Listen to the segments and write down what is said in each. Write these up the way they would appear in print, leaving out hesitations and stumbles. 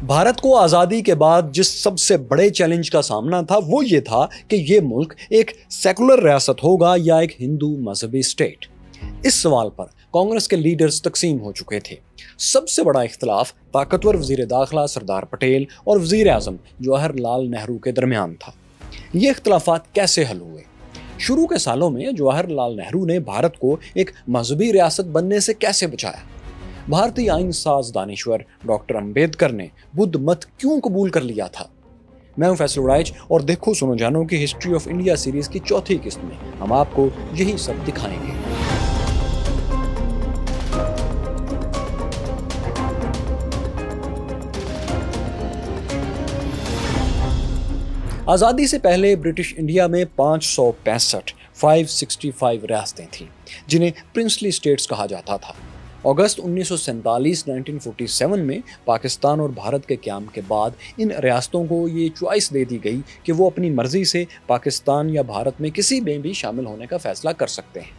भारत को आज़ादी के बाद जिस सबसे बड़े चैलेंज का सामना था वो ये था कि ये मुल्क एक सेकुलर रियासत होगा या एक हिंदू मजहबी स्टेट। इस सवाल पर कांग्रेस के लीडर्स तकसीम हो चुके थे। सबसे बड़ा इख्तलाफ ताकतवर वजीर दाखिला सरदार पटेल और वजीर आजम जवाहरलाल नेहरू के दरमियान था। ये इख्तलाफात कैसे हल हुए? शुरू के सालों में जवाहरलाल नेहरू ने भारत को एक मजहबी रियासत बनने से कैसे बचाया? भारतीय आइन साज दानिश्वर डॉक्टर अंबेडकर ने बुद्ध मत क्यों कबूल कर लिया था? मैं हूं फैसल उड़ाइच और देखो सुनो जानो की हिस्ट्री ऑफ इंडिया सीरीज की चौथी किस्त में हम आपको यही सब दिखाएंगे। आज़ादी से पहले ब्रिटिश इंडिया में 565 रियासतें थीं, जिन्हें प्रिंसली स्टेट्स कहा जाता था। अगस्त 1947 में पाकिस्तान और भारत के क़याम के बाद इन रियासतों को ये चॉइस दे दी गई कि वो अपनी मर्जी से पाकिस्तान या भारत में किसी में भी शामिल होने का फैसला कर सकते हैं।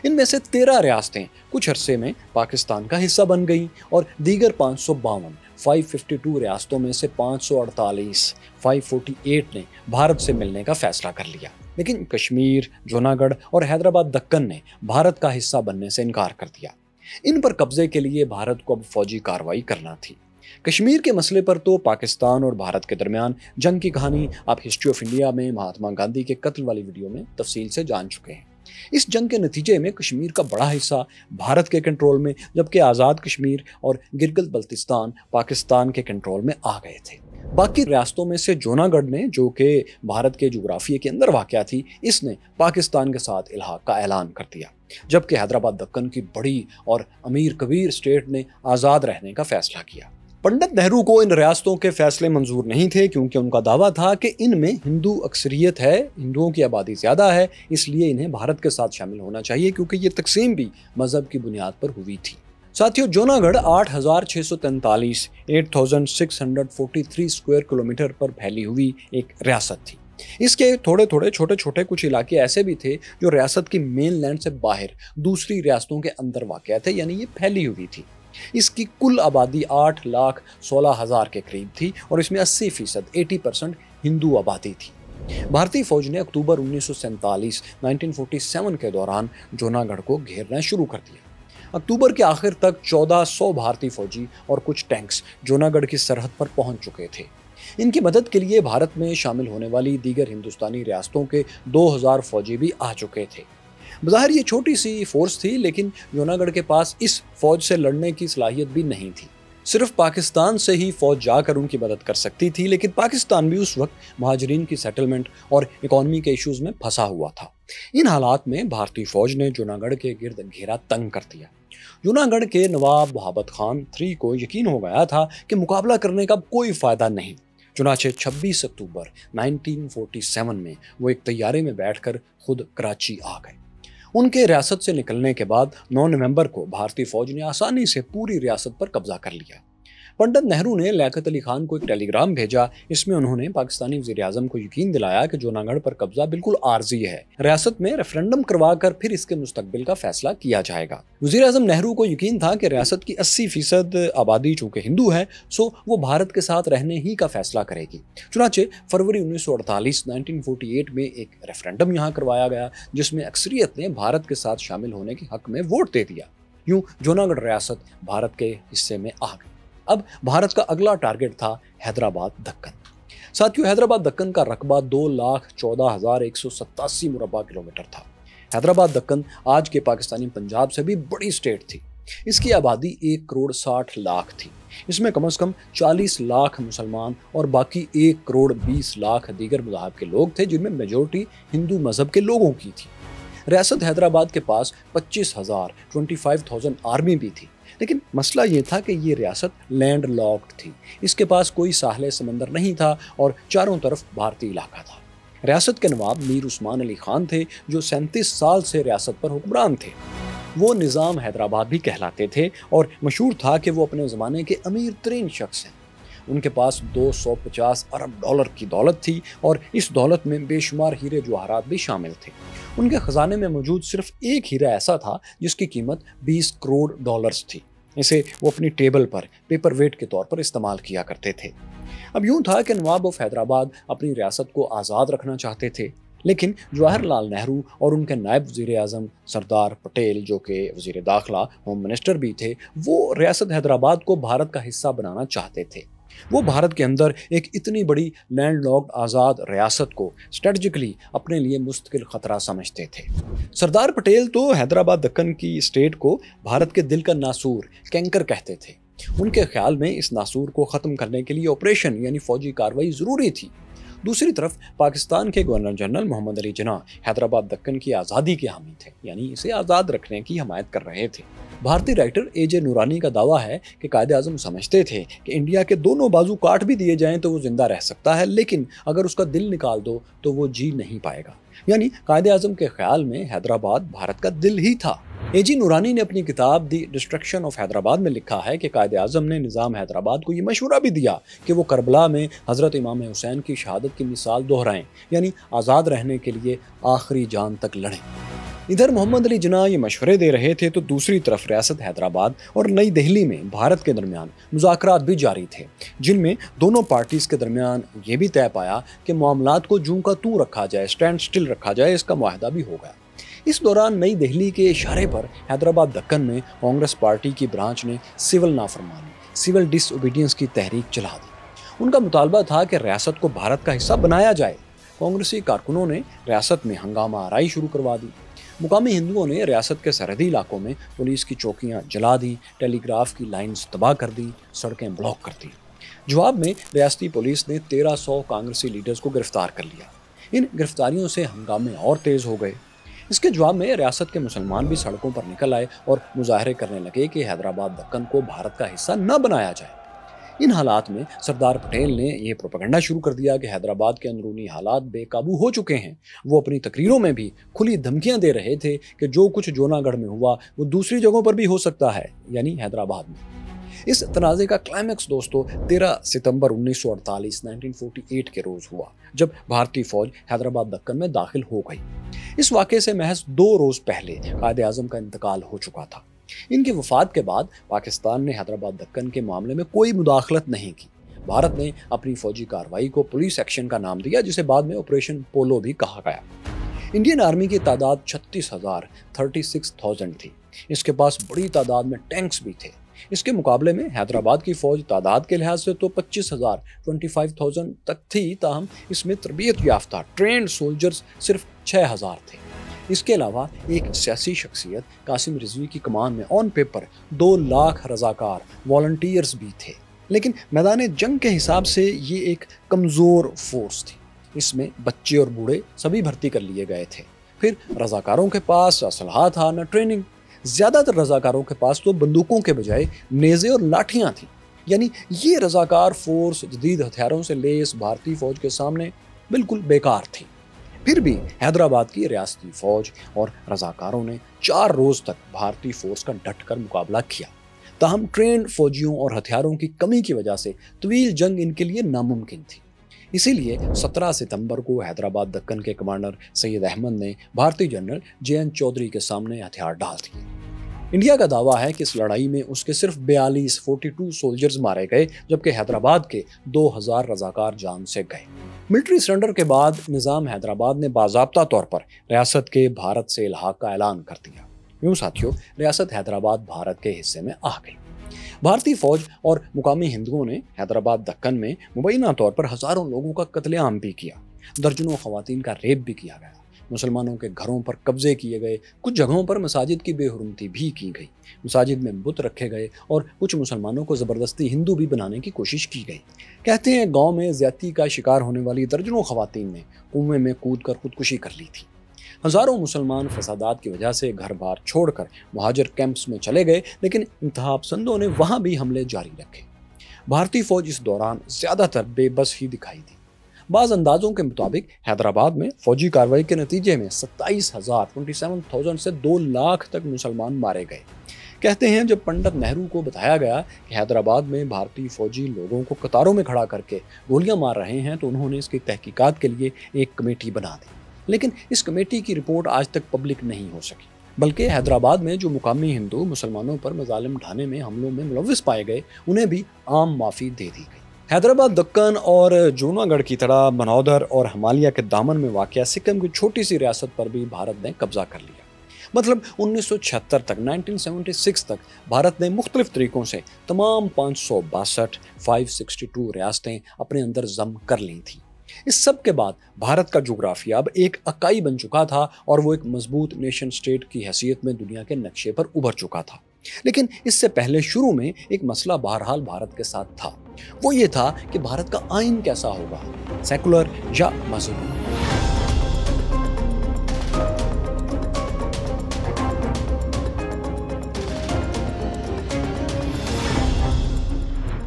इनमें से 13 रियासतें कुछ अरसे में पाकिस्तान का हिस्सा बन गईं और दीगर 552 रियासतों में से 548 ने भारत से मिलने का फैसला कर लिया। लेकिन कश्मीर, जूनागढ़ और हैदराबाद दक्कन ने भारत का हिस्सा बनने से इनकार कर दिया। इन पर कब्जे के लिए भारत को अब फौजी कार्रवाई करना थी। कश्मीर के मसले पर तो पाकिस्तान और भारत के दरमियान जंग की कहानी आप हिस्ट्री ऑफ इंडिया में महात्मा गांधी के कत्ल वाली वीडियो में तफसील से जान चुके हैं। इस जंग के नतीजे में कश्मीर का बड़ा हिस्सा भारत के कंट्रोल में, जबकि आज़ाद कश्मीर और गिलगित बल्तिस्तान पाकिस्तान के कंट्रोल में आ गए थे। बाकी रियासतों में से जूनागढ़ ने, जो कि भारत के जोग्राफिया के अंदर वाक़या थी, इसने पाकिस्तान के साथ इल्हाक का ऐलान कर दिया, जबकि हैदराबाद दक्कन की बड़ी और अमीर कबीर स्टेट ने आज़ाद रहने का फैसला किया। पंडित नेहरू को इन रियासतों के फैसले मंजूर नहीं थे, क्योंकि उनका दावा था कि इनमें हिंदू अक्सरियत है, हिंदुओं की आबादी ज़्यादा है, इसलिए इन्हें भारत के साथ शामिल होना चाहिए, क्योंकि ये तकसीम भी मजहब की बुनियाद पर हुई थी। साथियों, जूनागढ़ 8,643 स्क्वायर किलोमीटर पर फैली हुई एक रियासत थी। इसके थोड़े छोटे कुछ इलाके ऐसे भी थे जो रियासत की मेन लैंड से बाहर दूसरी रियासतों के अंदर वाक़या थे, यानी ये फैली हुई थी। इसकी कुल आबादी 8,16,000 के करीब थी और इसमें 80% हिंदू आबादी थी। भारतीय फौज ने अक्टूबर 1947 के दौरान जूनागढ़ को घेरना शुरू कर दिया। अक्टूबर के आखिर तक 1400 भारतीय फौजी और कुछ टैंक्स जूनागढ़ की सरहद पर पहुंच चुके थे। इनकी मदद के लिए भारत में शामिल होने वाली दीगर हिंदुस्तानी रियासतों के 2000 फौजी भी आ चुके थे। बज़ाहिर ये छोटी सी फोर्स थी, लेकिन जूनागढ़ के पास इस फौज से लड़ने की सलाहियत भी नहीं थी। सिर्फ पाकिस्तान से ही फौज जाकर उनकी मदद कर सकती थी, लेकिन पाकिस्तान भी उस वक्त महाजरीन की सेटलमेंट और इकॉनमी के इश्यूज में फंसा हुआ था। इन हालात में भारतीय फौज ने जूनागढ़ के गिर्द घेरा तंग कर दिया। जूनागढ़ के नवाब वहाबत खान III को यकीन हो गया था कि मुकाबला करने का कोई फायदा नहीं। चुनाचे 26 अक्टूबर 1947 में वो एक तैयारे में बैठकर खुद कराची आ गए। उनके रियासत से निकलने के बाद 9 नवंबर को भारतीय फौज ने आसानी से पूरी रियासत पर कब्जा कर लिया। पंडित नेहरू ने लियाकत अली खान को एक टेलीग्राम भेजा। इसमें उन्होंने पाकिस्तानी वज़ीर आज़म को यकीन दिलाया कि जूनागढ़ पर कब्जा बिल्कुल आर्जी है, रियासत में रेफरेंडम करवाकर फिर इसके मुस्तकबिल का फैसला किया जाएगा। वज़ीर आज़म नेहरू को यकीन था कि रियासत की 80% आबादी चूँकि हिंदू है, सो वो भारत के साथ रहने ही का फैसला करेगी। चुनाचे फरवरी 1948 में एक रेफरेंडम यहाँ करवाया गया, जिसमें अक्सरियत ने भारत के साथ शामिल होने के हक में वोट दे दिया। यूँ जूनागढ़ रियासत भारत के हिस्से में आ गई। अब भारत का अगला टारगेट था हैदराबाद दक्कन। साथियों, हैदराबाद दक्कन का रकबा 2,14,187 मुरबा किलोमीटर था। हैदराबाद दक्कन आज के पाकिस्तानी पंजाब से भी बड़ी स्टेट थी। इसकी आबादी 1,60,00,000 थी। इसमें कम से कम 40 लाख मुसलमान और बाकी 1,20,00,000 दीगर मज़हब के लोग थे, जिनमें मेजॉरिटी हिंदू मजहब के लोगों की थी। रियासत हैदराबाद के पास 25,000 आर्मी भी थी, लेकिन मसला ये था कि ये रियासत लैंड लॉक्ड थी। इसके पास कोई साहले समंदर नहीं था और चारों तरफ भारतीय इलाका था। रियासत के नवाब मीर उस्मान अली खान थे, जो 37 साल से रियासत पर हुक्मरान थे। वो निज़ाम हैदराबाद भी कहलाते थे और मशहूर था कि वो अपने ज़माने के अमीर तरीन शख्स हैं। उनके पास 250 अरब डॉलर की दौलत थी और इस दौलत में बेशुमार हीरे जवाहरात भी शामिल थे। उनके खजाने में मौजूद सिर्फ एक हीरा ऐसा था जिसकी कीमत $20 करोड़ थी। इसे वो अपनी टेबल पर पेपर वेट के तौर पर इस्तेमाल किया करते थे। अब यूं था कि नवाब ऑफ हैदराबाद अपनी रियासत को आज़ाद रखना चाहते थे, लेकिन जवाहरलाल नेहरू और उनके नायब वज़ीर आज़म सरदार पटेल, जो कि वज़ीर दाखिला होम मिनिस्टर भी थे, वो रियासत हैदराबाद को भारत का हिस्सा बनाना चाहते थे। वो भारत के अंदर एक इतनी बड़ी लैंडलॉक्ड आज़ाद रियासत को स्ट्रेटजिकली अपने लिए मुस्तकिल खतरा समझते थे। सरदार पटेल तो हैदराबाद दक्कन की स्टेट को भारत के दिल का नासूर, कैंकर कहते थे। उनके ख्याल में इस नासूर को ख़त्म करने के लिए ऑपरेशन यानी फौजी कार्रवाई ज़रूरी थी। दूसरी तरफ पाकिस्तान के गवर्नर जनरल मोहम्मद अली जिन्ना हैदराबाद दक्कन की आज़ादी के हामी थे, यानी इसे आज़ाद रखने की हमायत कर रहे थे। भारतीय राइटर ए.जे. नूरानी का दावा है कि कायदे आज़म समझते थे कि इंडिया के दोनों बाजू काट भी दिए जाएं तो वो जिंदा रह सकता है, लेकिन अगर उसका दिल निकाल दो तो वो जी नहीं पाएगा। यानी कायदे आज़म के ख्याल में हैदराबाद भारत का दिल ही था। ए.जी. नूरानी ने अपनी किताब दी डिस्ट्रक्शन ऑफ हैदराबाद में लिखा है कि कायदे आज़म ने निज़ाम हैदराबाद को ये मशवरा भी दिया कि वो करबला में हज़रत इमाम हुसैन की शहादत की मिसाल दोहराएं, यानी आज़ाद रहने के लिए आखिरी जान तक लड़ें। इधर मोहम्मद अली जिन्ना ये मशवरे दे रहे थे तो दूसरी तरफ रियासत हैदराबाद और नई दिल्ली में भारत के दरमियान मुज़ाकरात भी जारी थे, जिनमें दोनों पार्टीज़ के दरमियान ये भी तय पाया कि मामलात को जूं का तूं रखा जाए, स्टैंड स्टिल रखा जाए। इसका मुआहदा भी हो गया। इस दौरान नई दिल्ली के इशारे पर हैदराबाद दक्कन में कांग्रेस पार्टी की ब्रांच ने सिविल नाफरमानी, सिविल डिसओबीडियंस की तहरीक चला दी। उनका मुतालबा था कि रियासत को भारत का हिस्सा बनाया जाए। कांग्रेसी कारकुनों ने रियासत में हंगामा आराई शुरू करवा दी। मुकामी हिंदुओं ने रियासत के सरहदी इलाकों में पुलिस की चौकियां जला दी, टेलीग्राफ की लाइन्स तबाह कर दी, सड़कें ब्लॉक कर दी। जवाब में रियासती पुलिस ने 1300 कांग्रेसी लीडर्स को गिरफ्तार कर लिया। इन गिरफ्तारियों से हंगामे और तेज हो गए। इसके जवाब में रियासत के मुसलमान भी सड़कों पर निकल आए और मुजाहरे करने लगे कि हैदराबाद दक्कन को भारत का हिस्सा न बनाया जाए। इन हालात में सरदार पटेल ने यह प्रोपेगेंडा शुरू कर दिया कि हैदराबाद के अंदरूनी हालात बेकाबू हो चुके हैं। वो अपनी तकरीरों में भी खुली धमकियां दे रहे थे कि जो कुछ जूनागढ़ में हुआ वो दूसरी जगहों पर भी हो सकता है, यानी हैदराबाद में। इस तनाज़े का क्लाइमैक्स दोस्तों 13 सितंबर 1948 के रोज़ हुआ, जब भारतीय फौज हैदराबाद दक्कन में दाखिल हो गई। इस वाक़े से महज 2 रोज़ पहले कायदे आज़म का इंतकाल हो चुका था। इनकी वफात के बाद पाकिस्तान ने हैदराबाद दक्कन के मामले में कोई मुदाखलत नहीं की। भारत ने अपनी फौजी कार्रवाई को पुलिस एक्शन का नाम दिया, जिसे बाद में ऑपरेशन पोलो भी कहा गया। इंडियन आर्मी की तादाद 36,000 थी। इसके पास बड़ी तादाद में टैंक्स भी थे। इसके मुकाबले में हैदराबाद की फौज तादाद के लिहाज से तो 25,000 तक थी, ताहम इसमें तरबियत याफ्ता ट्रेंड सोल्जर्स सिर्फ 6,000 थे। इसके अलावा एक सियासी शख्सियत कासिम रिजवी की कमान में ऑन पेपर 2 लाख रजाकार वॉलंटियर्स भी थे, लेकिन मैदान जंग के हिसाब से ये एक कमज़ोर फोर्स थी। इसमें बच्चे और बूढ़े सभी भर्ती कर लिए गए थे। फिर रजाकारों के पास असलहा था न ट्रेनिंग। ज़्यादातर रजाकारों के पास तो बंदूकों के बजाय नेज़े और लाठियाँ थीं। यानी ये रजाकार फोर्स जदीद हथियारों से लेस भारतीय फौज के सामने बिल्कुल बेकार थी। फिर भी हैदराबाद की रियासती फौज और रजाकारों ने 4 रोज़ तक भारतीय फोर्स का डटकर मुकाबला किया। ताहम ट्रेंड फौजियों और हथियारों की कमी की वजह से तवील जंग इनके लिए नामुमकिन थी। इसीलिए 17 सितंबर को हैदराबाद दक्कन के कमांडर सैयद अहमद ने भारतीय जनरल जे.एन. चौधरी के सामने हथियार डाल दिए। इंडिया का दावा है कि इस लड़ाई में उसके सिर्फ 42 सोल्जर्स मारे गए, जबकि हैदराबाद के 2000 रजाकार जान से गए। मिलिट्री सरेंडर के बाद निज़ाम हैदराबाद ने बाज़ाब्ता तौर पर रियासत के भारत से इल्हाक का ऐलान कर दिया। यूँ साथियों, रियासत हैदराबाद भारत के हिस्से में आ गई। भारतीय फौज और मुकामी हिंदुओं ने हैदराबाद दक्कन में मुबैना तौर पर हज़ारों लोगों का कत्लेआम भी किया। दर्जनों ख़वातीन का रेप भी किया गया। मुसलमानों के घरों पर कब्जे किए गए। कुछ जगहों पर मसाजिद की बेहुरमती भी की गई। मसाजिद में बुत रखे गए और कुछ मुसलमानों को ज़बरदस्ती हिंदू भी बनाने की कोशिश की गई। कहते हैं गांव में ज़्यादती का शिकार होने वाली दर्जनों ख़वातीन ने कुएं में कूद कर खुदकुशी कर ली थी। हज़ारों मुसलमान फसादात की वजह से घर बार छोड़कर मुहाजिर कैंप्स में चले गए, लेकिन इंतहा पसंदों ने वहाँ भी हमले जारी रखे। भारतीय फौज इस दौरान ज़्यादातर बेबस ही दिखाई दी। बाज़ अंदाज़ों के मुताबिक हैदराबाद में फौजी कार्रवाई के नतीजे में 27,000 से 2 लाख तक मुसलमान मारे गए। कहते हैं जब पंडित नेहरू को बताया गया कि हैदराबाद में भारतीय फौजी लोगों को कतारों में खड़ा करके गोलियां मार रहे हैं, तो उन्होंने इसकी तहकीकात के लिए एक कमेटी बना दी। लेकिन इस कमेटी की रिपोर्ट आज तक पब्लिक नहीं हो सकी। बल्कि हैदराबाद में जो मुकामी हिंदू मुसलमानों पर मजालिम ढाने में हमलों में मुलव्विस पाए गए, उन्हें भी आम माफ़ी दे दी गई। हैदराबाद दक्कन और जूनागढ़ की तरह बनौदर और हिमालय के दामन में वाक़या सिक्किम की छोटी सी रियासत पर भी भारत ने कब्जा कर लिया। मतलब 1976 तक 1976 तक भारत ने मुख्तलिफ तरीकों से तमाम 562 रियासतें अपने अंदर जम कर ली थी। इस सब के बाद भारत का जोग्राफिया अब एक इकाई बन चुका था और वो एक मजबूत नेशन स्टेट की हैसियत में दुनिया के नक्शे पर उभर चुका था। लेकिन इससे पहले शुरू में एक मसला बहरहाल भारत के साथ था। वो ये था कि भारत का आइन कैसा होगा, सेकुलर या मजहबी।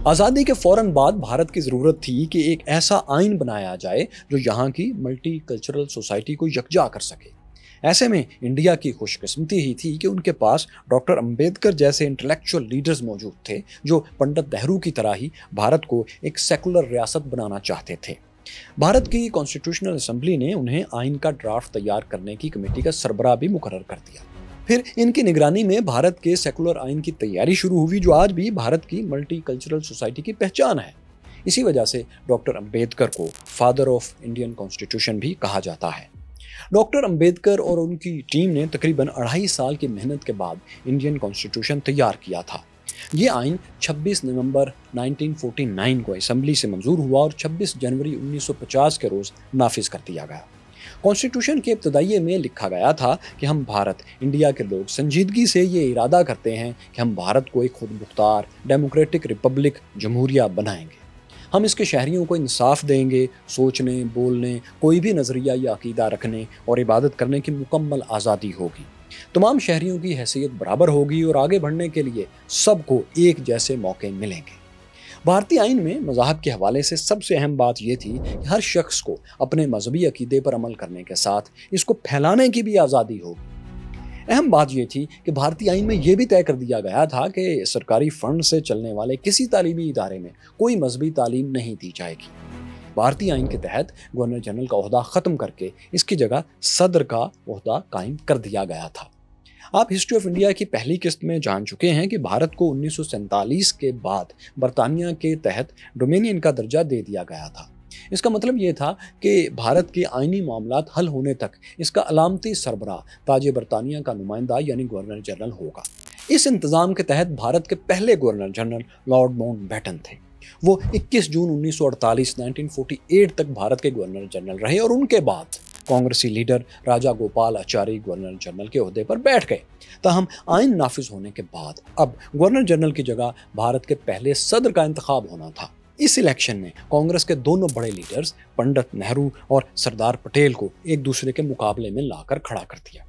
आज़ादी के फौरन बाद भारत की ज़रूरत थी कि एक ऐसा आइन बनाया जाए जो यहाँ की मल्टी कल्चरल सोसाइटी को यकजा कर सके। ऐसे में इंडिया की खुशकिस्मती ही थी कि उनके पास डॉक्टर अंबेडकर जैसे इंटेलेक्चुअल लीडर्स मौजूद थे जो पंडित नेहरू की तरह ही भारत को एक सेकुलर रियासत बनाना चाहते थे। भारत की कॉन्स्टिट्यूशनल असेंबली ने उन्हें आइन का ड्राफ्ट तैयार करने की कमेटी का सरबराह भी मुकर्रर कर दिया। फिर इनकी निगरानी में भारत के सेकुलर आइन की तैयारी शुरू हुई जो आज भी भारत की मल्टी कल्चरल सोसाइटी की पहचान है। इसी वजह से डॉक्टर अंबेडकर को फादर ऑफ इंडियन कॉन्स्टिट्यूशन भी कहा जाता है। डॉक्टर अंबेडकर और उनकी टीम ने तकरीबन 2.5 साल की मेहनत के बाद इंडियन कॉन्स्टिट्यूशन तैयार किया था। ये आइन 26 नवंबर 1949 को असेंबली से मंजूर हुआ और 26 जनवरी 1950 के रोज नाफिज कर दिया गया। कॉन्स्टिट्यूशन के इब्तदाइये में लिखा गया था कि हम भारत इंडिया के लोग संजीदगी से ये इरादा करते हैं कि हम भारत को एक खुद मुख्तार डेमोक्रेटिक रिपब्लिक जमहूरिया बनाएंगे। हम इसके शहरियों को इंसाफ देंगे, सोचने, बोलने, कोई भी नज़रिया या अकीदा रखने और इबादत करने की मुकम्मल आज़ादी होगी। तमाम शहरियों की हैसियत बराबर होगी और आगे बढ़ने के लिए सबको एक जैसे मौके मिलेंगे। भारतीय आइन में मज़हब के हवाले से सबसे अहम बात यह थी कि हर शख्स को अपने मजहबी अकीदे पर अमल करने के साथ इसको फैलाने की भी आज़ादी होगी। अहम बात यह थी कि भारतीय आइन में यह भी तय कर दिया गया था कि सरकारी फंड से चलने वाले किसी तालीमी इदारे में कोई मजहबी तालीम नहीं दी जाएगी। भारतीय आइन के तहत गवर्नर जनरल का ओहदा ख़त्म करके इसकी जगह सदर का ओहदा कायम कर दिया गया था। आप हिस्ट्री ऑफ इंडिया की पहली किस्त में जान चुके हैं कि भारत को 1947 के बाद बरतानिया के तहत डोमिनियन का दर्जा दे दिया गया था। इसका मतलब ये था कि भारत के आइनी मामलात हल होने तक इसका अलामती सरबराह ताज बरतानिया का नुमाइंदा यानी गवर्नर जनरल होगा। इस इंतज़ाम के तहत भारत के पहले गवर्नर जनरल लॉर्ड माउंटबेटन थे। वो 21 जून 1948 तक भारत के गवर्नर जनरल रहे और उनके बाद कांग्रेसी लीडर राजा गोपालाचारी गवर्नर जनरल के ओहदे पर बैठ गए। ताहम आइन नाफिज होने के बाद अब गवर्नर जनरल की जगह भारत के पहले सदर का इंतखाब होना था। इस इलेक्शन में कांग्रेस के दोनों बड़े लीडर्स पंडित नेहरू और सरदार पटेल को एक दूसरे के मुकाबले में लाकर खड़ा कर दिया।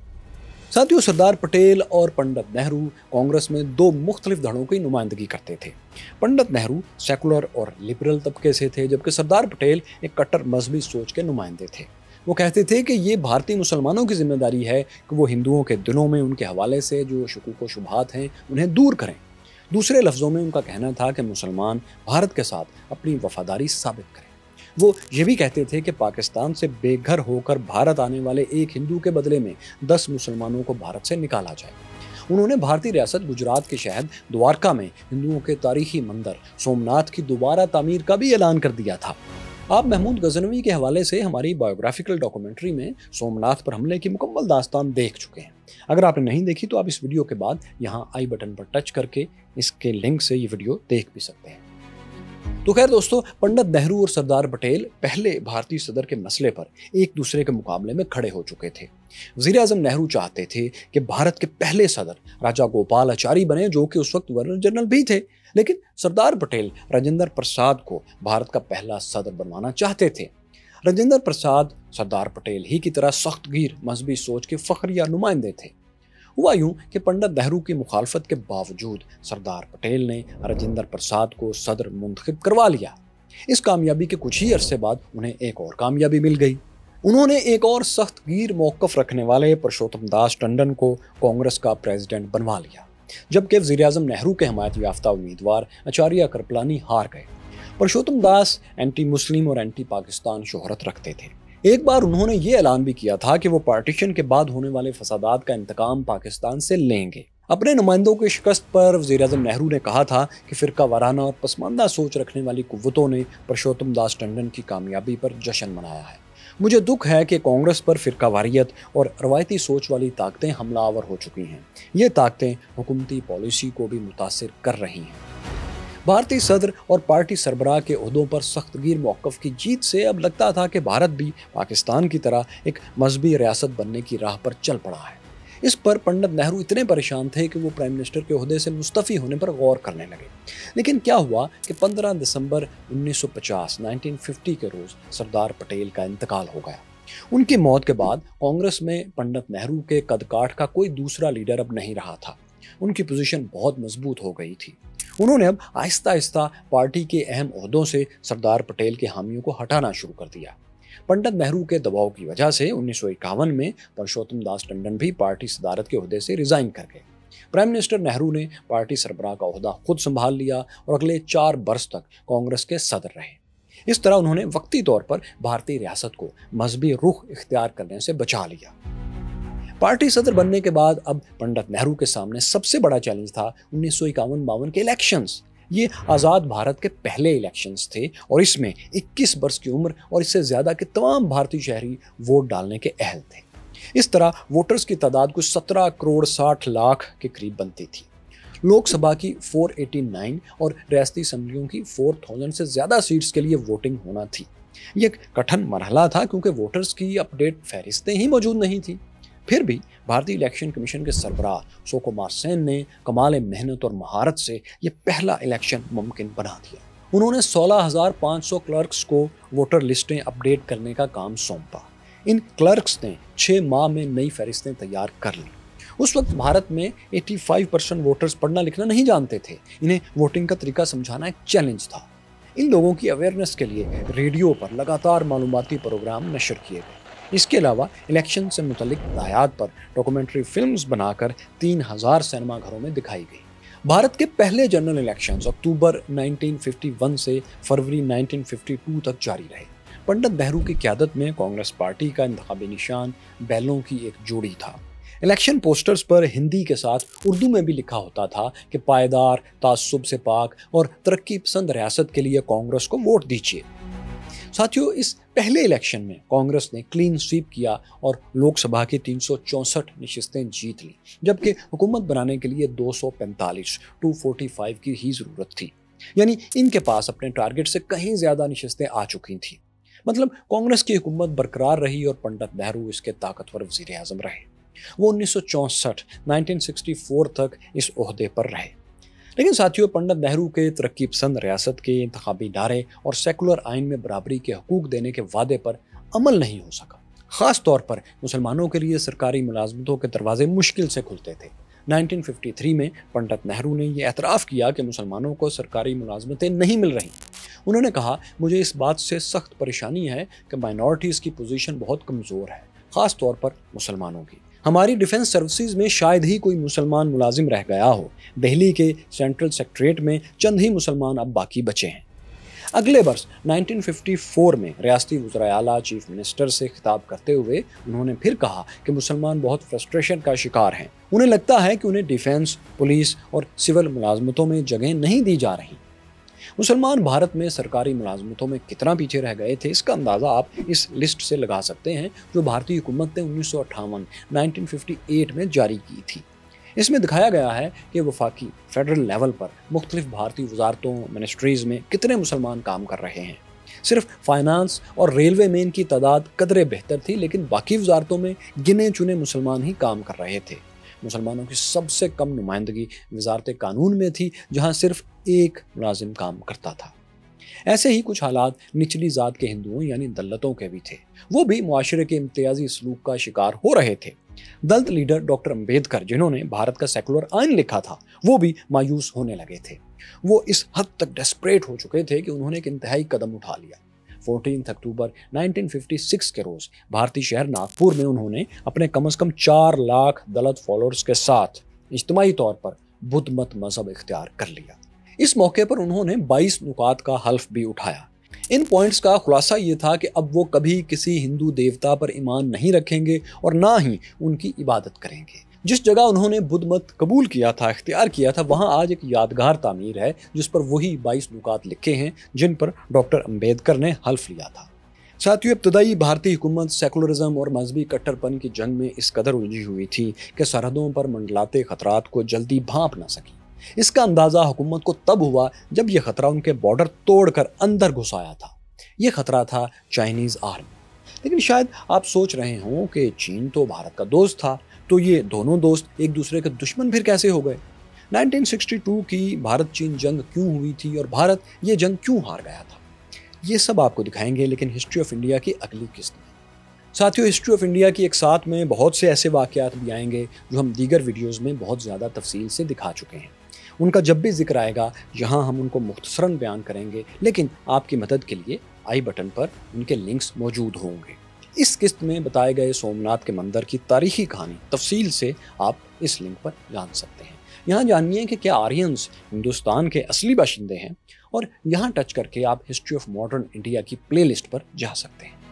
साथियों, सरदार पटेल और पंडित नेहरू कांग्रेस में दो मुख्तलिफ धड़ों की नुमाइंदगी करते थे। पंडित नेहरू सेकुलर और लिबरल तबके से थे, जबकि सरदार पटेल एक कट्टर मजहबी सोच के नुमाइंदे थे। वो कहते थे कि ये भारतीय मुसलमानों की जिम्मेदारी है कि वो हिंदुओं के दिलों में उनके हवाले से जो शकूक व शुबहात हैं उन्हें दूर करें। दूसरे लफ्ज़ों में उनका कहना था कि मुसलमान भारत के साथ अपनी वफादारी साबित करें। वो ये भी कहते थे कि पाकिस्तान से बेघर होकर भारत आने वाले एक हिंदू के बदले में 10 मुसलमानों को भारत से निकाला जाए। उन्होंने भारतीय रियासत गुजरात के शहर द्वारका में हिंदुओं के तारीखी मंदिर सोमनाथ की दोबारा तामीर का भी ऐलान कर दिया था। आप महमूद गजनवी के हवाले से हमारी बायोग्राफिकल डॉक्यूमेंट्री में सोमनाथ पर हमले की मुकम्मल दास्तान देख चुके हैं। अगर आपने नहीं देखी तो आप इस वीडियो के बाद यहाँ आई बटन पर टच करके इसके लिंक से ये वीडियो देख भी सकते हैं। तो खैर दोस्तों, पंडित नेहरू और सरदार पटेल पहले भारतीय सदर के मसले पर एक दूसरे के मुकाबले में खड़े हो चुके थे। वज़ीर आज़म नेहरू चाहते थे कि भारत के पहले सदर राजा गोपालाचारी बने, जो कि उस वक्त गवर्नर जनरल भी थे, लेकिन सरदार पटेल राजेंद्र प्रसाद को भारत का पहला सदर बनवाना चाहते थे। राजेंद्र प्रसाद सरदार पटेल ही की तरह सख्तगीर मजहबी सोच के फखरिया नुमाइंदे थे। हुआ यूं कि पंडित नेहरू की मुखालफत के बावजूद सरदार पटेल ने राजेंद्र प्रसाद को सदर मुंतखब करवा लिया। इस कामयाबी के कुछ ही अरसे बाद उन्हें एक और कामयाबी मिल गई। उन्होंने एक और सख्तगीर मौक़िफ़ रखने वाले पुरुषोत्तम दास टंडन को कांग्रेस का प्रेसिडेंट बनवा लिया, जबकि वज़ीर आज़म नेहरू के हमायत याफ्ता उम्मीदवार आचार्य कृपलानी हार गए। पुरुषोत्तम दास एंटी मुस्लिम और एंटी पाकिस्तान शोहरत रखते थे। एक बार उन्होंने ये ऐलान भी किया था कि वो पार्टीशन के बाद होने वाले फसादात का इंतकाम पाकिस्तान से लेंगे। अपने नुमाइंदों की शिकस्त पर वज़ीर-ए-आज़म नेहरू ने कहा था कि फिरका वाराना और पसमानदा सोच रखने वाली कुव्वतों ने पुरुषोत्तम दास टंडन की कामयाबी पर जश्न मनाया है। मुझे दुख है कि कांग्रेस पर फिरकावारियत और रवायती सोच वाली ताकतें हमलावर हो चुकी हैं। ये ताकतें हुकूमती पॉलिसी को भी मुतासिर कर रही हैं। भारतीय सदर और पार्टी सरबराह के ओहदों पर सख्तगीर मौक़िफ़ की जीत से अब लगता था कि भारत भी पाकिस्तान की तरह एक मजहबी रियासत बनने की राह पर चल पड़ा है। इस पर पंडित नेहरू इतने परेशान थे कि वो प्राइम मिनिस्टर के ओहदे से मुस्तफ़ी होने पर गौर करने लगे। लेकिन क्या हुआ कि 15 दिसंबर 1950 के रोज़ सरदार पटेल का इंतकाल हो गया। उनकी मौत के बाद कांग्रेस में पंडित नेहरू के कदकाठ का कोई दूसरा लीडर अब नहीं रहा था। उनकी पोजीशन बहुत मजबूत हो गई थी। उन्होंने अब आहिस्ता आहिस्ता पार्टी के अहम ओहदों से सरदार पटेल के हामियों को हटाना शुरू कर दिया। पंडित नेहरू के दबाव की वजह से 1951 में पुरुषोत्तम दास टंडन भी पार्टी सदारत के ओहदे से रिजाइन कर गए। प्राइम मिनिस्टर नेहरू ने पार्टी सरबराह का ओहदा खुद संभाल लिया और अगले 4 बरस तक कांग्रेस के सदर रहे। इस तरह उन्होंने वक्ती तौर पर भारतीय रियासत को मजहबी रुख इख्तियार करने से बचा लिया। पार्टी सदर बनने के बाद अब पंडित नेहरू के सामने सबसे बड़ा चैलेंज था 1951-52 के इलेक्शंस। ये आज़ाद भारत के पहले इलेक्शंस थे और इसमें 21 वर्ष की उम्र और इससे ज़्यादा के तमाम भारतीय शहरी वोट डालने के अहल थे। इस तरह वोटर्स की तादाद कुछ 17 करोड़ 60 लाख के करीब बनती थी। लोकसभा की 489 और रियासती असम्बलियों की 4000 से ज़्यादा सीट्स के लिए वोटिंग होना थी। ये एक कठिन मरहला था क्योंकि वोटर्स की अपडेट फहरिस्तें ही मौजूद नहीं थी। फिर भी भारतीय इलेक्शन कमीशन के सरबराह सुकुमार सेन ने कमाल मेहनत और महारत से ये पहला इलेक्शन मुमकिन बना दिया। उन्होंने 16,500 क्लर्क्स को वोटर लिस्टें अपडेट करने का काम सौंपा। इन क्लर्क्स ने 6 माह में नई फहरिस्तें तैयार कर ली। उस वक्त भारत में 85% वोटर्स पढ़ना लिखना नहीं जानते थे। इन्हें वोटिंग का तरीका समझाना एक चैलेंज था। इन लोगों की अवेयरनेस के लिए रेडियो पर लगातार मालूमाती प्रोग्राम नशर किए गए। इसके अलावा इलेक्शन से मुतल्लिक हदायत पर डॉक्यूमेंट्री फिल्म्स बनाकर 3000 सिनेमा घरों में दिखाई गई। भारत के पहले जनरल इलेक्शंस अक्टूबर 1951 से फरवरी 1952 तक जारी रहे। पंडित नेहरू की क़यादत में कांग्रेस पार्टी का इंतखाबी निशान बैलों की एक जोड़ी था। इलेक्शन पोस्टर्स पर हिंदी के साथ उर्दू में भी लिखा होता था कि पायदार, तासुब से पाक और तरक्की पसंद रियासत के लिए कांग्रेस को वोट दीजिए। साथियों, इस पहले इलेक्शन में कांग्रेस ने क्लीन स्वीप किया और लोकसभा की 364 नशिस्तें जीत ली, जबकि हुकूमत बनाने के लिए 245 की ही ज़रूरत थी। यानी इनके पास अपने टारगेट से कहीं ज़्यादा नशिस्तें आ चुकी थीं। मतलब कांग्रेस की हुकूमत बरकरार रही और पंडित नेहरू इसके ताकतवर वज़ीर आज़म रहे। वो 1964 तक इस ओहदे पर रहे। लेकिन साथियों, पंडित नेहरू के तरक्की पसंद रियासत के इंतखाबी नारे और सेकुलर आइन में बराबरी के हकूक देने के वादे पर अमल नहीं हो सका। ख़ास तौर पर मुसलमानों के लिए सरकारी मुलाजमतों के दरवाजे मुश्किल से खुलते थे। 1953 में पंडित नेहरू ने यह एतराफ़ किया कि मुसलमानों को सरकारी मुलाजमतें नहीं मिल रहीं। उन्होंने कहा, मुझे इस बात से सख्त परेशानी है कि माइनॉरिटीज़ की पोजीशन बहुत कमज़ोर है, ख़ास तौर पर मुसलमानों की। हमारी डिफेंस सर्विसेज में शायद ही कोई मुसलमान मुलाजिम रह गया हो। दिल्ली के सेंट्रल सेक्रेटरीट में चंद ही मुसलमान अब बाकी बचे हैं। अगले वर्ष 1954 में रियासती वज़ीर-ए-आला चीफ मिनिस्टर से खिताब करते हुए उन्होंने फिर कहा कि मुसलमान बहुत फ्रस्ट्रेशन का शिकार हैं। उन्हें लगता है कि उन्हें डिफेंस, पुलिस और सिविल मुलाजमतों में जगह नहीं दी जा रही। मुसलमान भारत में सरकारी मुलाजमतों में कितना पीछे रह गए थे, इसका अंदाज़ा आप इस लिस्ट से लगा सकते हैं जो भारतीय हुकूमत ने 1958 में जारी की थी। इसमें दिखाया गया है कि वफाकी फेडरल लेवल पर मुख्तलिफ भारतीय वजारतों, मिनिस्ट्रीज़ में कितने मुसलमान काम कर रहे हैं। सिर्फ फाइनेंस और रेलवे में इनकी तादाद कदरे बेहतर थी, लेकिन बाकी वजारतों में गिने चुने मुसलमान ही काम कर रहे थे। मुसलमानों की सबसे कम नुमाइंदगी वजारत कानून में थी, जहां सिर्फ एक मुलाजिम काम करता था। ऐसे ही कुछ हालात निचली ज़ात के हिंदुओं यानी दलितों के भी थे। वो भी मुआशरे के इम्तियाजी सलूक का शिकार हो रहे थे। दलित लीडर डॉक्टर अम्बेडकर, जिन्होंने भारत का सेकुलर आइन लिखा था, वो भी मायूस होने लगे थे। वो इस हद तक डेस्परेट हो चुके थे कि उन्होंने एक इंतहाई कदम उठा लिया। 14 अक्टूबर 1956 के रोज़ भारतीय शहर नागपुर में उन्होंने अपने कम से कम 4 लाख दलित फॉलोअर्स के साथ इज्तिमाई तौर पर बुद्ध मत मजहब इख्तियार कर लिया। इस मौके पर उन्होंने 22 नुकात का हल्फ भी उठाया। इन पॉइंट्स का खुलासा ये था कि अब वो कभी किसी हिंदू देवता पर ईमान नहीं रखेंगे और ना ही उनकी इबादत करेंगे। जिस जगह उन्होंने बुद्ध मत कबूल किया था, इख्तियार किया था, वहाँ आज एक यादगार तामीर है जिस पर वही 22 नुकात लिखे हैं जिन पर डॉक्टर अंबेडकर ने हल्फ लिया था। साथियों, इब्तदाई भारतीय हुकूमत सेकुलरिज्म और मजहबी कट्टरपन की जंग में इस कदर उलझी हुई थी कि सरहदों पर मंडलाते खतरात को जल्दी भांप ना सकी। इसका अंदाज़ा हुकूमत को तब हुआ जब यह खतरा उनके बॉर्डर तोड़कर अंदर घुस आया था। यह खतरा था चाइनीज़ आर्मी। लेकिन शायद आप सोच रहे हों कि चीन तो भारत का दोस्त था, तो ये दोनों दोस्त एक दूसरे के दुश्मन फिर कैसे हो गए? 1962 की भारत चीन जंग क्यों हुई थी और भारत ये जंग क्यों हार गया था? ये सब आपको दिखाएंगे, लेकिन हिस्ट्री ऑफ इंडिया की अगली किस्त में। साथियों, हिस्ट्री ऑफ इंडिया की एक साथ में बहुत से ऐसे वाक़यात भी आएंगे जो हम दीगर वीडियोज़ में बहुत ज़्यादा तफसील से दिखा चुके हैं। उनका जब भी जिक्र आएगा यहाँ हम उनको मुख्तसरन बयान करेंगे, लेकिन आपकी मदद के लिए आई बटन पर उनके लिंक्स मौजूद होंगे। इस किस्त में बताए गए सोमनाथ के मंदिर की तारीखी कहानी तफसील से आप इस लिंक पर जान सकते हैं। यहाँ जानिए कि क्या आर्यंस हिंदुस्तान के असली बाशिंदे हैं, और यहाँ टच करके आप हिस्ट्री ऑफ मॉडर्न इंडिया की प्लेलिस्ट पर जा सकते हैं।